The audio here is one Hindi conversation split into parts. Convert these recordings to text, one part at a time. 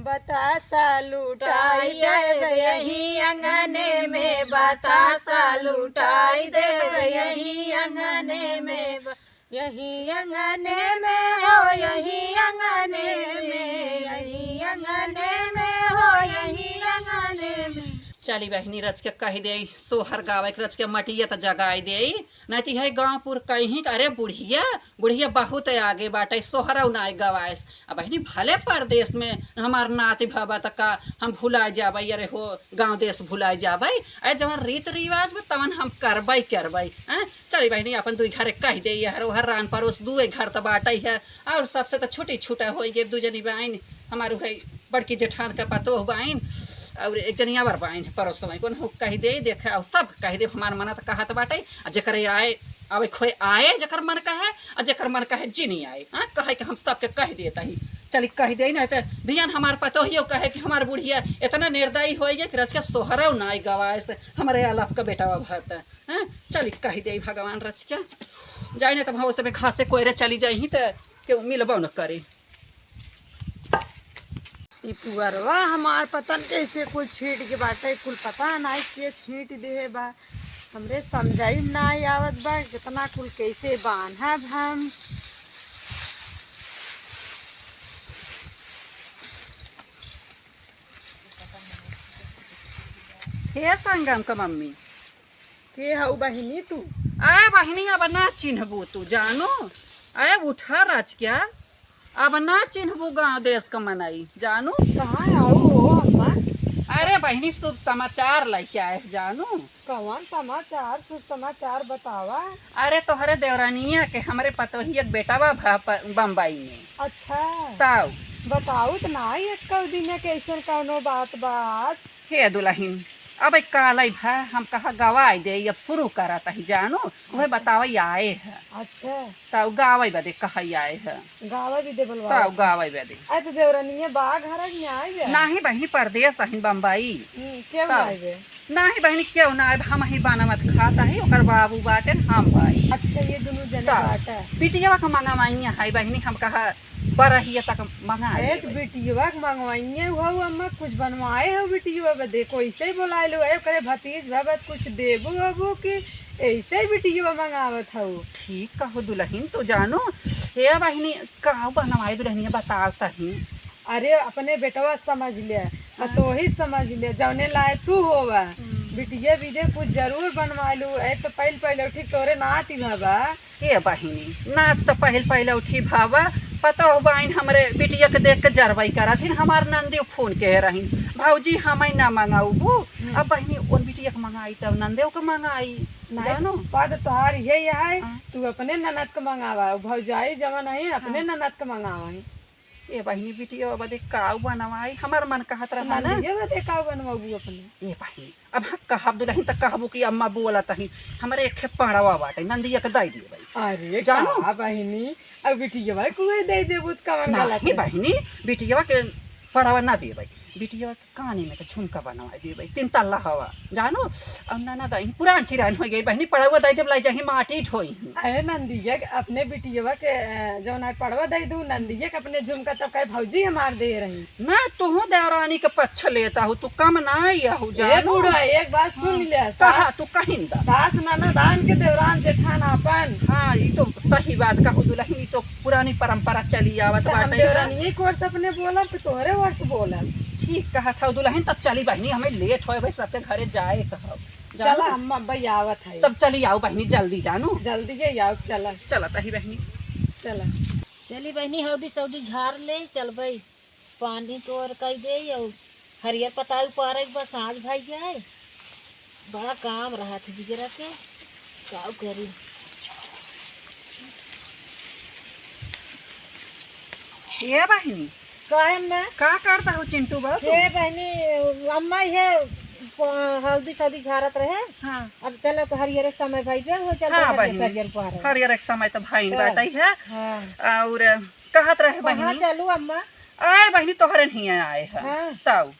बतासा लुटाई देव यही अंगने में, बतासा लुटाई देव यही अंगने में, यही अंगने में हो, यही अंगने में, यही अंगने में हो, यही अंगने में। चली बहनी रच के कह दे सोहर गावे के रच के मटिया तो जगाई दे नहीं तो है गाँवपुर कहीं अरे बुढ़िया बुढ़िया बहुत आगे बाटे सोहरा नाय गवाएस। अब बहनी भले परदेश में हमार नाती भबा तक का हम भुला जाबे, अरे हो गाँव देश भुला जाबे, अरे जवन रीत रिवाज में तवन हम करबे करबे। चली बहनी अपन दुई घर कह दे हर रान परोस दुए घर तो बाटे है, और सबसे तो छोटी छोटा हो गए दू जनी बाइन हमारू है बड़की जेठान का पतो बाइन और एक जनिया बर बाइन परोस कौन हो कह दे देखे और सब कह दे हमार मन तो कहत बाटे जकर आए अब खोए आए जकर मन कहे और जकर मन कहे जिनी आए। हाँ कहे कि हम सबके कह देता ही चली कह दे ना तो भियान हमार पतो ही कहे कि हमार बुढ़िया इतना निर्दयी हो गया कि रच के सोहरा नाई गवाए से हमारे आलाप का बेटा भत। हाँ चली कह दे भगवान रच के जाए ना तो भाव से घासे कोयरे चली जाही तो क्यों मिलबो न करे। पुअरवा हमार पतन कैसे कुल छीट के बाटे कुल पता नहीं के छीट दे बा, हमरे समझाई नहीं आवत बा कितना कुल कैसे बांधब हम। हे संगम का मम्मी के हऊ बहिनी तू? अरे बहनी अब ना चिन्हबू तू जानो, अरे उठा रच क्या अब ना चिन्हबू गाँव देश का मनाई जानो। कहाँ आऊ हो अम्मा? अरे बहनी शुभ समाचार लेके आए जानो। कौन समाचार? शुभ समाचार बतावा। अरे तोहरे देवरानिया के हमरे पतोही एक बेटा बा बम्बई में। अच्छा ताऊ बताऊ तो ना एक दिन में कैसे कौनो बात बात। हे दुल्हन अब काल भा हम कहा गवाई दे अब शुरू करा ही जानो वह बतावे आए है। अच्छा ताऊ गावे बदे कहा आए है गावा भी दे बोलवा ताऊ गावे बदे। अरे तो देवरानी बाघ हरक में आए बे नाही बहनी परदेश अहिन बम्बई क्यों आए बे? नाही बहनी क्यों ना हम ही बाना मत खाता है ओकर बाबू बाटे हम भाई। अच्छा ये दोनों जने बाटा बिटिया का मंगावाइया है बहनी हम कहा बरहिया तक मंगा एक बिटिया मंगवाइए हो अम्मा कुछ बनवाए हो बिटिया बदे कैसे बोलाए लो करे भतीज भगत कुछ देबू अबू की ऐसे बिटिया मंगावत हो। ठीक कहो दुल्हन तो जानो हे बहनी कहा बनवाए दुल्हनिया बताओ तही। अरे अपने बेटवा समझ ले तो ही समझ ले जौने लाए तू होवा बिटिया विदे कुछ जरूर बनवा लू। एक तो पहले उठी तोरे नाती भाबा हे बहनी नात तो पहले उठी भावा पता हो बहन हमरे बिटिया के देख के जरवाई करा थी हमार नंदी फोन कह रही भाऊजी हमें ना मंगाऊ वो अब बहनी उन बिटिया के मंगाई तब नंदे को मंगाई जानो बात तोहार ये है तू अपने ननद के मंगावा भौजाई जमा नहीं अपने ननद के मंगावा। ये बहनी बिटिया बदे काऊ बनवाई हमार मन कहत रहा ना ये बदे काऊ बनवाबू अपने। ये बहनी अब कहब दुल्हन तक कहबू कि अम्मा बोलत ही हमारे एक पड़वा बाटे नंदिया के दई दिए भाई। अरे जानो बहनी अब बिटिया भाई कुए दे देबू त कवन गलत नहीं बहनी बिटिया के पड़वा ना दिए भाई बिटिया के कानी में के झुमका बनवा दिए भाई 3 तल्ला हवा जानो अब ना दही पुरान चिरान हो गई बहनी पड़वा दई देब लाई जाही माटी ढोई। अरे नंदिया अपने बिटिया के जौन पड़वा दे दू नंदिया के अपने झुमका तब कहे भौजी हमार दे रही मैं तू देवरानी के पक्ष लेता हूँ तू कम ना आहू जानो। एक बात सुन ले कहा तू कहीं दा सास ननदान के देवरान जेठान अपन। हाँ ये तो सही बात कहू दुल्हन तो पुरानी परंपरा चली आवत बाटे। देवरानी कोर्स अपने बोला तो तोहरे वर्ष बोला ठीक कहा था दुल्हन तब चली बहनी हमें लेट हो भाई सबके घरे जाए कहो चला अम्मा भाई आवत है तब चली आओ बहनी जल्दी जानो जल्दी के आओ चला चला तही बहनी चला चली बहनी हौदी सऊदी झाड़ ले चल भाई पानी तो और कही दे और हरियर पताई पार बस आज भाई जाए बड़ा काम रहा था जिगरा के क्या करी। ये बहनी कहे ना का करता हो चिंटू बाबू? ये बहनी अम्मा ये हल्दी सदी झाड़त रहे। हाँ अब चलो तो हरियर समय भाई जो हो चल हाँ बहनी हरियर एक समय तो भाई बाटाई है और कहत रहे बहनी चलू अम्मा आए बहनी तोहरे नहीं आए है हाँ। ताऊ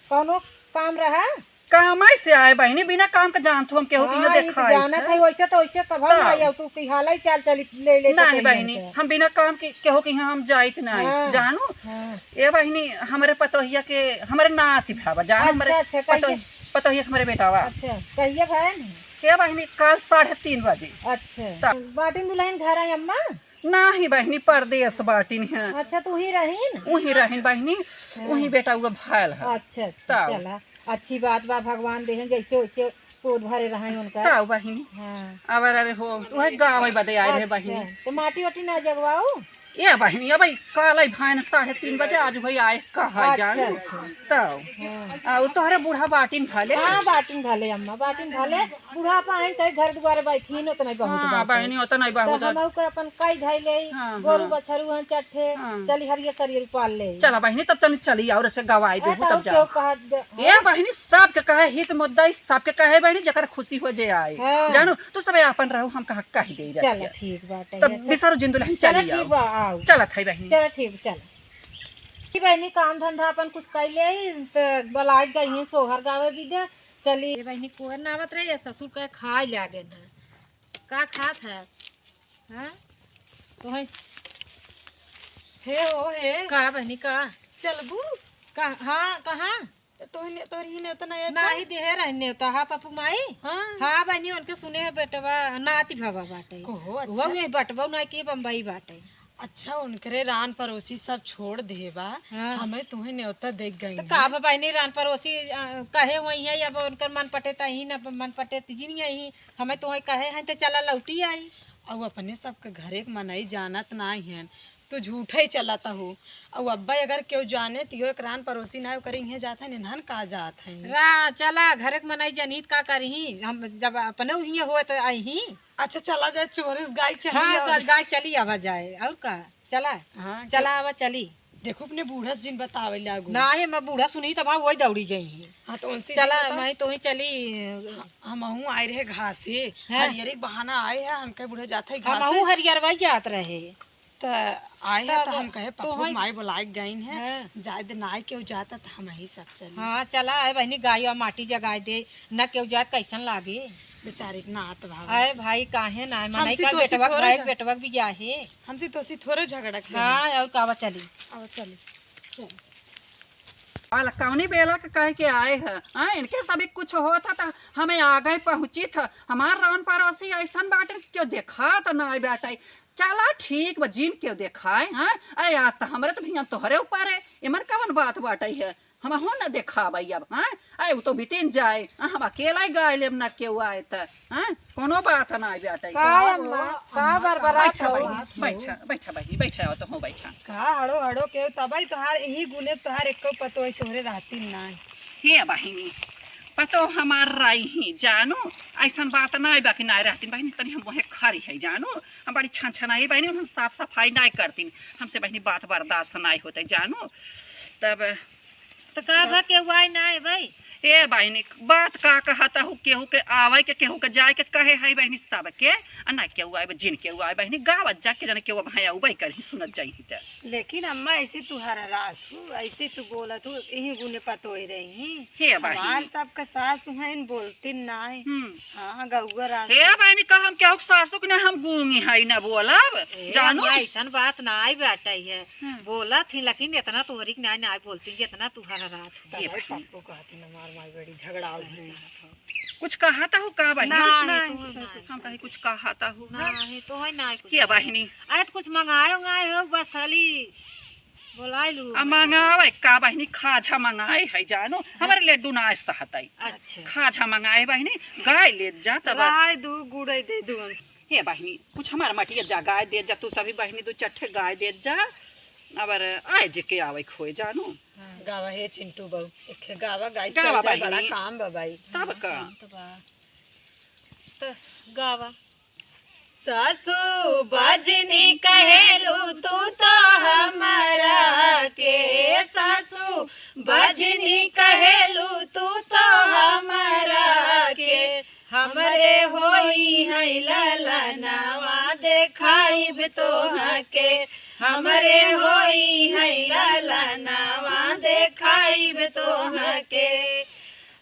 कौनो काम रहा काम से आए बहनी बिना काम के जानत हम केहू के देखा जाना था वैसे तो वैसे कब हम आई तू की हाल ही चाल चली ले ले नहीं बहनी हम बिना काम के केहू के यहाँ हम जाइत नहीं जानू ए बहनी हमारे पतोहिया के हमारे नाती भावा जान हमारे पतोहिया हमारे बेटावा। अच्छा कहिए भाई के बहनी कल 3:30 बजे। अच्छा बाटिन दुल्हन घर आई अम्मा नहीं बहनी परदेश बाटिन है। अच्छा तू ही रहीन वही रहीन बहनी वही बेटा हुआ भाल है। अच्छा अच्छा चला अच्छी बात बा भगवान देहन जैसे वैसे पोट भरे रहे उनका ताऊ बहनी। हाँ अब अरे हो वह गाँव बदे आए रहे बहनी तो माटी वाटी ना जगवाओ ये बहनी अब कल भाई 3:30 बजे आज भाई आए कहा जान तब तोहरे बूढ़ा बाटिन भाले। हाँ बाटिन भाले अम्मा बाटिन भाले बूढ़ा पाए तय घर दुआरे बैठी न उतना बहुत हाँ बहनी उतना नहीं बहुत हम को अपन कई धाई ले गोरु बछरू हन चट्ठे चली हरियर सरियर पाल ले चला बहनी तब तनी चली और से गवाई दे तब जा कहा ये बहनी सब के कहे हित मुद्दा सब के कहे बहनी जकर खुशी हो जे आए जानू तू सब अपन रहू हम कहा कह दे जा चल ठीक बात है तब बिसारो जिंदुलहन चली ठीक बा आओ चलत है बहनी। चल ठीक चल बहनी काम धंधा अपन कुछ कर ले तो बलाज गई सोहर गावे विद्या चली बहनी कोहर नावत रहे ससुर के खाए लागे ना का खात है हां तो है हे ओ हे का बहनी का चलबू का हां कहां तोरी ने उतना नाही देहे रहने तो हा पप्पू माई हां बहनी उनके सुने है बेटवा नाती भवा बाटे वो ये बटवा ना के बम्बई बाटे। अच्छा उनकरे रान पड़ोसी सब छोड़ दे बा हमें तुम्हें न्योता देख गई तो का भाई नहीं रान पड़ोसी कहे वही है अब उनकर मन पटे तही न मन पटे तिजी नहीं आई हमें तुम्हें कहे हैं तो चला लौटी आई और अपने सबके घरे के मनई जानत नहीं है तो झूठा ही चलाता हो और अब्बा अगर क्यों जाने तो एक रान पड़ोसी ना करे इहे जात है निधन का जात है रा चला घरे के मनई जनित का करही हम जब अपने ही हो तो आई ही। अच्छा चला जाए चोरिस गाय चली हाँ गाय चली आवा जाए और का चला हाँ चला आवा चली देखो अपने बूढ़ा जिन बतावे लागू ना है मैं बूढ़ा सुनी तब वही दौड़ी जाई हाँ तो उनसे चला मैं तो ही चली हम आए रहे घासे हरियर एक बहाना आए है हम कहे बूढ़ा जाते हम हरियर वही जात रहे तो आए हैं तो हम कहे पप्पू माई बुलाए गई है जाए दे नाई क्यों जाता तो हम ही सब चले। हाँ चला है बहनी गाय और माटी जगाए दे न क्यों जात कैसन लागे बेचारे के नात भाव अरे भाई काहे ना मनई का बेटवा भाई बेटवा भी जाहे हमसे तो थोड़े झगड़ा हाँ और कावा चली अब चली कौनी बेला के कह के आए हैं इनके सभी कुछ होता था हमें आगे पहुंची था हमार रान पड़ोसी ऐसा बाटे क्यों देखा तो ना बेटा चला ठीक बा जिन क्यों देखाए हाँ अरे यार तो हमारे तो भैया तोहरे ऊपर है इमर कवन बात बाटे है हम हो न देखा भाई अब हाँ अरे वो तो बीतीन जाए हम अकेला ही गाय लेब ना क्यों आए तो हाँ कोनो बात ना बेटा बैठा बैठा बहनी बैठा तो हो बैठा का हड़ो हड़ो के तब तोहार यही गुने तोहार एको पतो तोहरे रहती ना हे बहनी पतो हमार राई ही जानू ऐसा बात ना बाकी ना रहती बहनी तनी हम वह खरी है जानू हम बड़ी छन छनाई बहनी हम साफ सफाई नहीं करती हमसे बहनी बात बर्दाश्त नहीं होते जानू तब तो का के हुआ ना है भाई ए बहनी बात का कहता हूँ केहू के आवे के केहू के जाए के कहे है बहनी सब के ना केहू आए जिन केहू आए बहनी गावत जाके जाने केहू भाई उबई कर ही सुनत जाई त लेकिन अम्मा ऐसे तुहरा रात हूँ ऐसे तू बोला तू यही गुने पतो ही रही हे बहनी हमार सबका सास हैं बोलती ना हाँ गौआ रात हे बहनी का हम केहू सासु के हम गूंगी है ना बोलब जानू ऐसा बात ना आई बेटा है बोला थी लेकिन इतना तोहरी ना ना बोलती जितना तुहरा रात ये पप्पू कहती ना मार माई बड़ी झगड़ा कुछ कहता हूँ का बहनी हम कहीं कुछ कहता हूँ नहीं तो है ना कुछ क्या बहनी आए तो कुछ मंगाए हो बस खाली बोलाई लू मंगावे का बहनी खाजा मंगाए है जानू हमारे लड्डू ना सहताई अच्छा खाजा मंगाए बहनी गाय ले जा तब गाय दू गुड़े दे दू हे बहनी कुछ हमारा मटिया जा गाय दे जा तू सभी बहनी दो चट्ठे गाय दे जा अबर आए जे के आवे खोए जानू गावा हे चिंटू बहु एक गावा गाय गावा चल जा बहनी। बड़ा काम बा भाई तब का तो गावा सासू बजनी कहेलू तू तो हमारा के सासू बजनी कहेलू तू तो हमारा के हमरे होई है ललनावा देखाइब तोहा के हमरे होई है ललनावा देखाइब तोहा के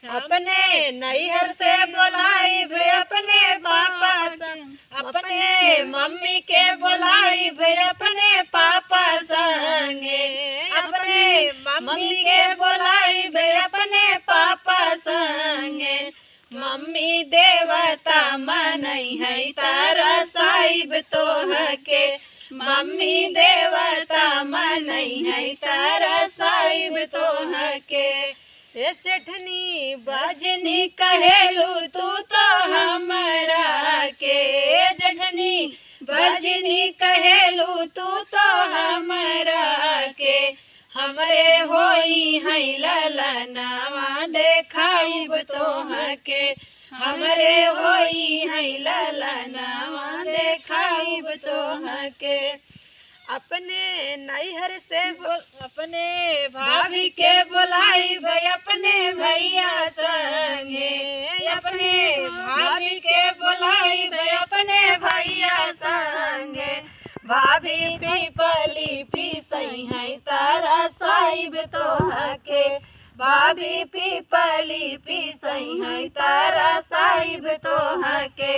अपने नैहर से बोलाई भे अपने पापा संग, अपने मम्मी के बोलाई भे अपने पापा संगे, अपने मम्मी के बोलाई भे अपने पापा संगे। मम्मी देवता मनई है तारा साहिब तोह के, मम्मी देवता मनई है तारा साहिब तोह के। ए चटनी बाजनी कहेलू तू तो हमरा के, जठनी बाजनी कहेलू तू तो हमरा के। हमरे होई है ललनवा देखाइब तोह के, हमरे होई है ललनवा देखाइब तोह के। अपने नैहर से अपने भाभी के बोलाई भाई अपने भैया संगे, अपने भाभी के बोलाई भाई अपने भैया संगे। भाभी पीपली पीसई है तारा साहिब तोह के, भाभी पीपली पीसई है तारा साहिब तोह के।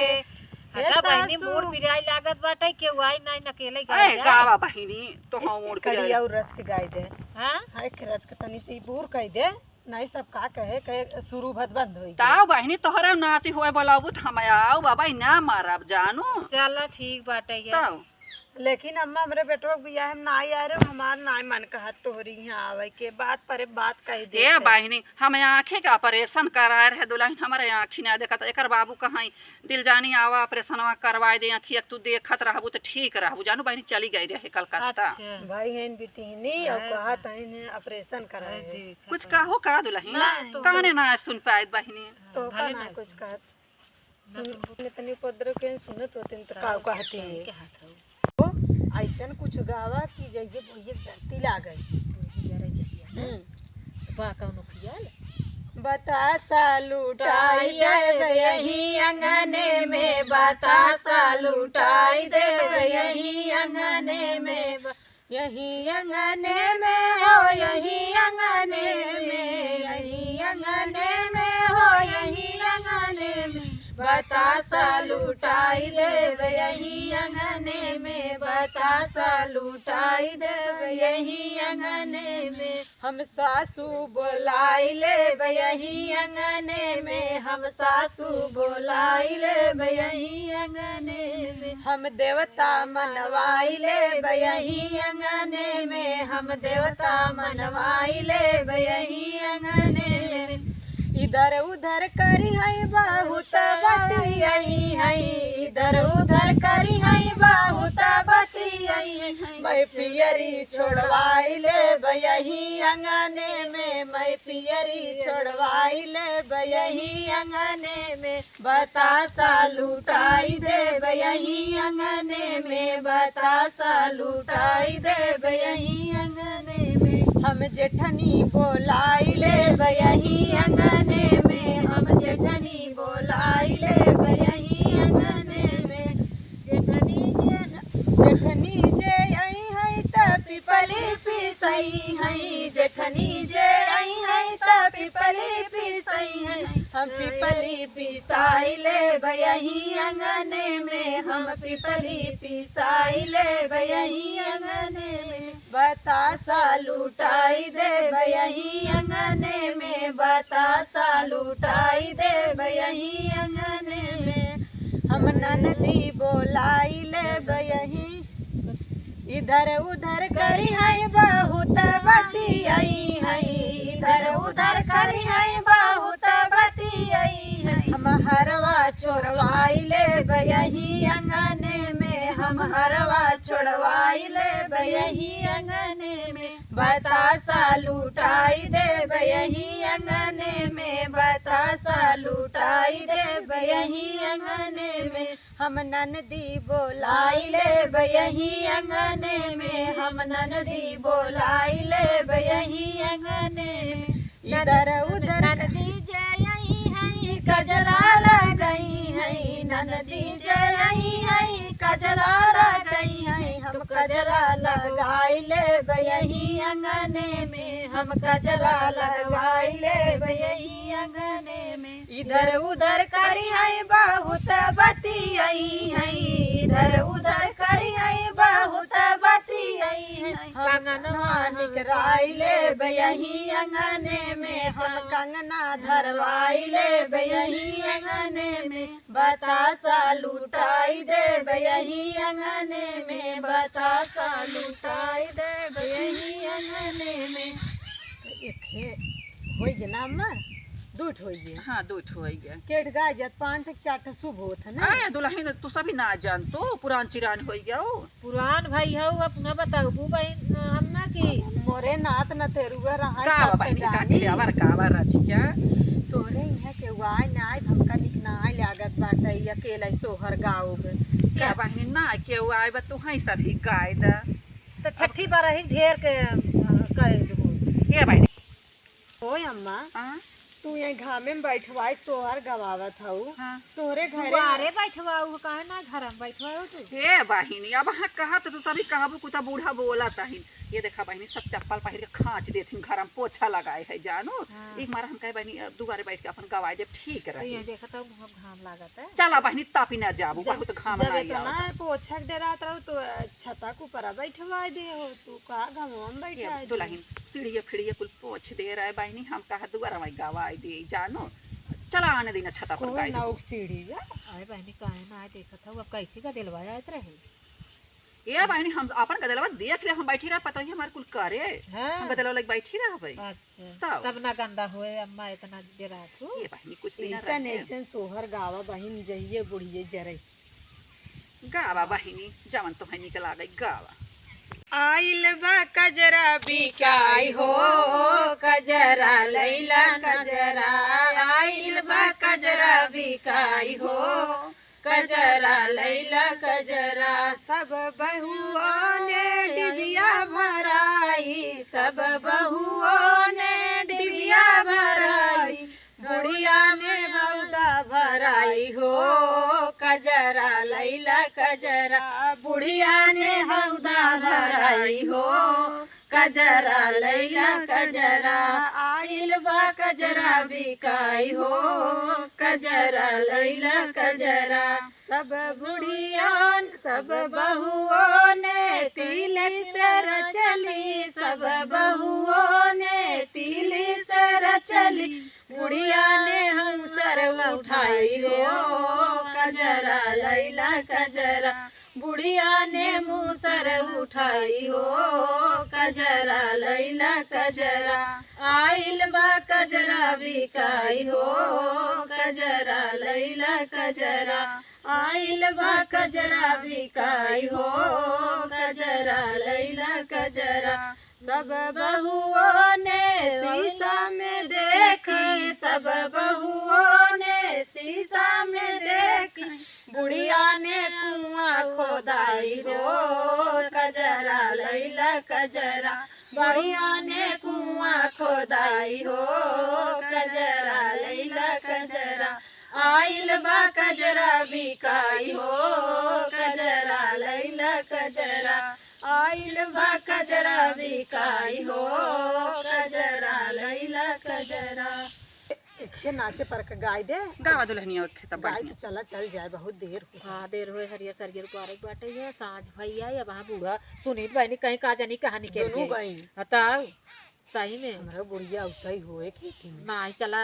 हटा बहिनी मोड़ पिराई लागत बाटे के वाई नहीं अकेले गाय ए गावा बहिनी तो हम मोड़ के करिया और रच के गाय दे। हां हाय रच के तनी से बूर कह दे, नहीं सब का कहे शुरू भद बंद होई। ताऊ बहिनी तोहरा नाती होए बोलाबू त हम आओ बाबा ना मारब जानू। चल ठीक बाटे ये। ताऊ लेकिन अम्मा हमरे बेटो के बियाह में ना आ रहे, हमार ना मन कहत तोहरी यहाँ आवे के बात पर बात कह दे। ए बहिनी हम आँखें का ऑपरेशन कराए रहे दुल्हन, हमारे आँखी ना देखत। एकर बाबू कहीं दिल जानी आवा ऑपरेशनवा करवाए दे, आँखिया तू देखत रहबू तो ठीक रहबू जानू। बहिनी चली गई रहे कलकत्ता। अच्छा भाई हैं बिटिहनी और कहत हैं ऑपरेशन कराए। कुछ कहो का दुल्हन कहने ना सुन पाए बहिनी। तो का ना कुछ कहत सुन तनी उपद्रव के सुनत होते तो का कहती है ऐसन कुछ गावा की जइए बोइए जल्दी लागई जरा जहिया बा कौनो खियाल बतासा लुटाई दे यही अंगने में, बतासा लुटाई दे यही अंगने में, यही अंगने में हो यही अंगने में, यही अंगने में हो यही अंगने में। बतासा लुटाई देव यही अंगने में, बतासा लुटाई देव यही अंगने में। हम सासू बोलाई लेब यही अंगने में, हम सासू बोलाई लेब यही अंगने में। हम देवता मनवाई लेब यही अंगने में, हम देवता मनवाई लेब यही अंगने में। इधर उधर करी है बहुत बतियाई है, इधर उधर करी है बहुत बतियाई है। मैं पियरी छोड़वाई ले यही अंगने में, मैं पियरी छोड़वाई ले यही अंगने में। बतासा लुटाई दे यही अंगने में, बतासा लुटाई दे यही अंगने में। हम जेठनी बोलाई ले यही अंगने में, हम जेठनी बोलाई ले यही अंगने में। जेठनी जे आई है त पिपली पिसई है, जेठनी जे आई है त पिपली पिसई है। हम पिपली पिसाई ले यही अंगने में, हम पिपली पिसाई ले यही अंगने में। बतासा लुटाई दे यही अंगने में, बतासा लुटाई दे यही अंगने में। हम ननदी बोलाई ले यही, इधर उधर करी है बहुत बतियाई है, इधर उधर करी है बहुत बतियाई है। हम हरवा छोड़वाई ले यही अंगने में, हम हरवा छोड़वाई ले यही अंगने में। बतासा लुटाई दे यही अंगने में, बतासा लुटाई दे यही अंगने में। हम ननदी बोलाई ले यही अंगने में, हम ननदी बोलाई ले यही अंगने में। इधर उधर ननदी जई है कजरा लगई है, ननदी जई है कजरा लगई है। हम कजरा लगाई ले यही अंगने में, हम कजरा लगाई ले यही अंगने में। इधर उधर करी है बहुत बतियाई है, इधर उधर करी है बहुत बतियाई है। कंगनवा निकराई ले यही अंगने में, हम कंगना धरवाई ले यही अंगने में। बतासा लुटाई दे यही अंगने में, बतासा लुटाई दे यही अंगने में। हो गया ना अम्मा, दूठ हो गया। हाँ दूठ हो गया। केट गाय जत पान तक चाट शुभ होत है ना। अरे दुल्हन तू सभी ना जान तो पुरान चिरान हो गया हो। पुरान भाई हो अपना बताओ बू बहन अम्मा की मोरे नाथ न तेरुआ रहा का बहनी का के आवर का आवर अछि क्या तोरे इहा के वाय नाय हमका निकना लागत बाटे अकेला सोहर गाँव में। का बहनी ना के आए बा तू हई सभी गाय दा तो छठी बार ही ढेर के कह दो ए बहनी। ओए अम्मा हां तू यहाँ घामे में बैठवाए सोहर गवावत हऊ। हाँ। तोरे घरे बारे बैठवाऊ काहे ना घर में बैठवाऊ तू। हे बहिनी अब हाँ कहा तो सभी कहबू कुता बूढ़ा बोला ताहिन। ये देखा बहनी सब चप्पल पहन के खाँच देथिन घर में पोछा लगाए है जानो। एक मार हम कहे बहनी दुबारे बैठ के अपन गवाए जब ठीक रहे। ये देखा तो घाम लागत है। चला बहनी तापी ना जाबू बहुत घाम जब ना इतना पोछा के डरात रहू तो छता को ऊपर बैठवाए दे हो तू का घमवा में बैठा ये दुल्हन सीढ़िए फिड़िए कुल पोछ दे रहा है बहनी हम कहा दुबारा में गवाए दे जानो। चला आने देना छता पर गाय ना सीढ़ी अरे बहनी काहे ना आए देखा था अब कैसे का दिलवाया आत रहे। ये बहनी हम अपन गदलवा देख ले हम बैठी रह पता ही हमार कुल करे। हाँ। हम गदलवा लग बैठी रह भाई। अच्छा तब ना गंदा हुए अम्मा इतना देरा तू। ये बहनी कुछ दिन ऐसा ऐसा सोहर गावा बहिन जहिए बुढ़िए जरे गावा बहनी जवन तो है निकल आ गई गावा। आइल बा कजरा बिकाई हो कजरा लैला कजरा आइल बा कजरा बिकाई हो कजरा लैला कजरा। सब बहुओं ने डिबिया भराई, सब बहुओं ने डिबिया भराई, बुढ़िया ने हौदा भराई हो कजरा लैला कजरा। बुढ़िया ने हौदा भराई हो कजरा लैला कजरा। आइल बा कजरा बिकाई हो कजरा लैला कजरा। सब बुढ़ियों सब बहुओं ने तिली सर चली, सब बहुओं ने तिली सर चली, बुढ़िया ने हम सर उठाई हो कजरा लैला कजरा। बुढ़िया ने मुँह सर उठाई हो कजरा लैला कजरा। आइल बा कजरा बिकाई हो कजरा लैला कजरा। आइल बा कजरा बिकाई हो कजरा लैला कजरा। सब बहुओं ने शीशा में देखी, सब बहुओं ने शीशा में देखी, बुढ़िया ने कुआं खोदाई हो कजरा लैला कजरा। बुढ़िया ने कुआं खोदाई हो कजरा लैला कजरा। आइल बा कजरा बिकाई हो कजरा लैला कजरा। आइल बा कजरा बिकाई हो कजरा लैला कजरा। के नाचे पर के गाय दे गावा दुल्हनिया तब गाय तो चला चल जाए बहुत देर हो। हाँ देर हुए हरियर सरियर को आरे बाटे है साँझ भैया या वहाँ बूढ़ा सुनील भाई ने कहीं का जानी कहानी के दोनों गई बताओ सही में हमारा बुढ़िया उतई हुए की थी ना चला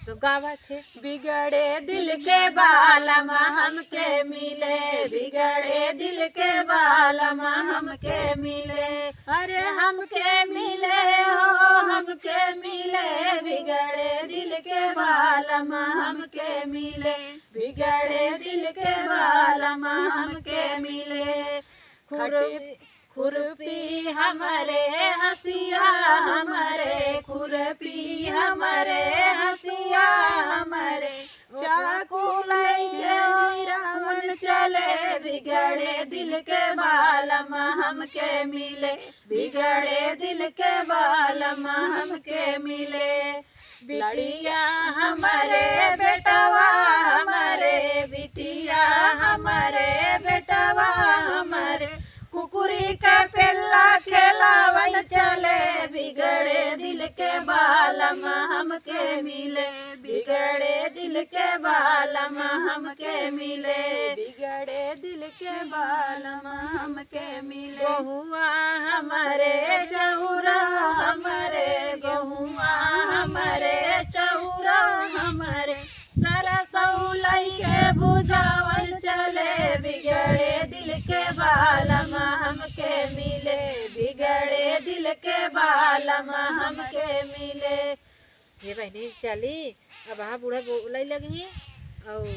तो गावा थे। बिगड़े दिल के बालमा हमके मिले, बिगड़े दिल के बालमा हमके मिले, अरे हमके मिले हो हमके मिले, बिगड़े दिल के बालमा हमके मिले, बिगड़े दिल के बालमा हमके मिले। खुरपी हमारे हसिया हमारे, खुरपी हमारे हसिया हमारे, चाकू लैके रावण चले, बिगड़े दिल के बालमा हमके मिले, बिगड़े दिल के बालमा हमके मिले। बिटिया हमारे बेटवा हमारे, बिटिया हमारे बेटवा हमारे, कुकुर होली के पेल्ला खेलावन चले बिगड़े दिल के बालम हमके मिले बिगड़े दिल के बालम हमके मिले बिगड़े दिल के बालम हमके मिले गहुआ हमारे चौरा हमारे गहुआ हमारे चौरा हमारे सरसौलई के बुझावन चले बिगड़े दिल के बालम हमके मिले बिगड़े दिल के बालम हमके मिले। ये बहनी चली अब वहाँ बूढ़ा बोले लगी और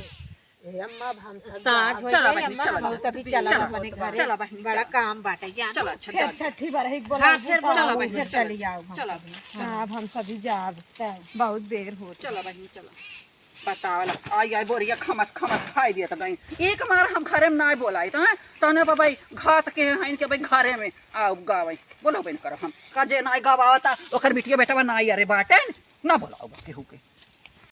अम्मा हम सब साँझ हो चलो गई, बहनी, अम्मा चलो, हम चलो, तभी चला चलो, अपने घरे। चलो बहनी, बड़ा चलो। काम बाटे जान चलो अच्छा फिर चलो छठी बार ही बोला हाँ, फिर चलो बोलाऊं, बहनी, फिर चलो। चली जाओ चलो बहनी, हाँ, अब हम सभी जाब बहुत देर हो चलो बहनी चलो बतावला आई आई बोरिया खमस खमस खाई दिया था भाई एक मार हम घरे में ना बोलाई तो तने पर भाई घात के हैं इनके भाई घरे में आओ गावई बोलो बहन करो हम का जे ना गावाता ओकर बिटिया बेटा ना अरे बाटे ना बोलाओ केहू के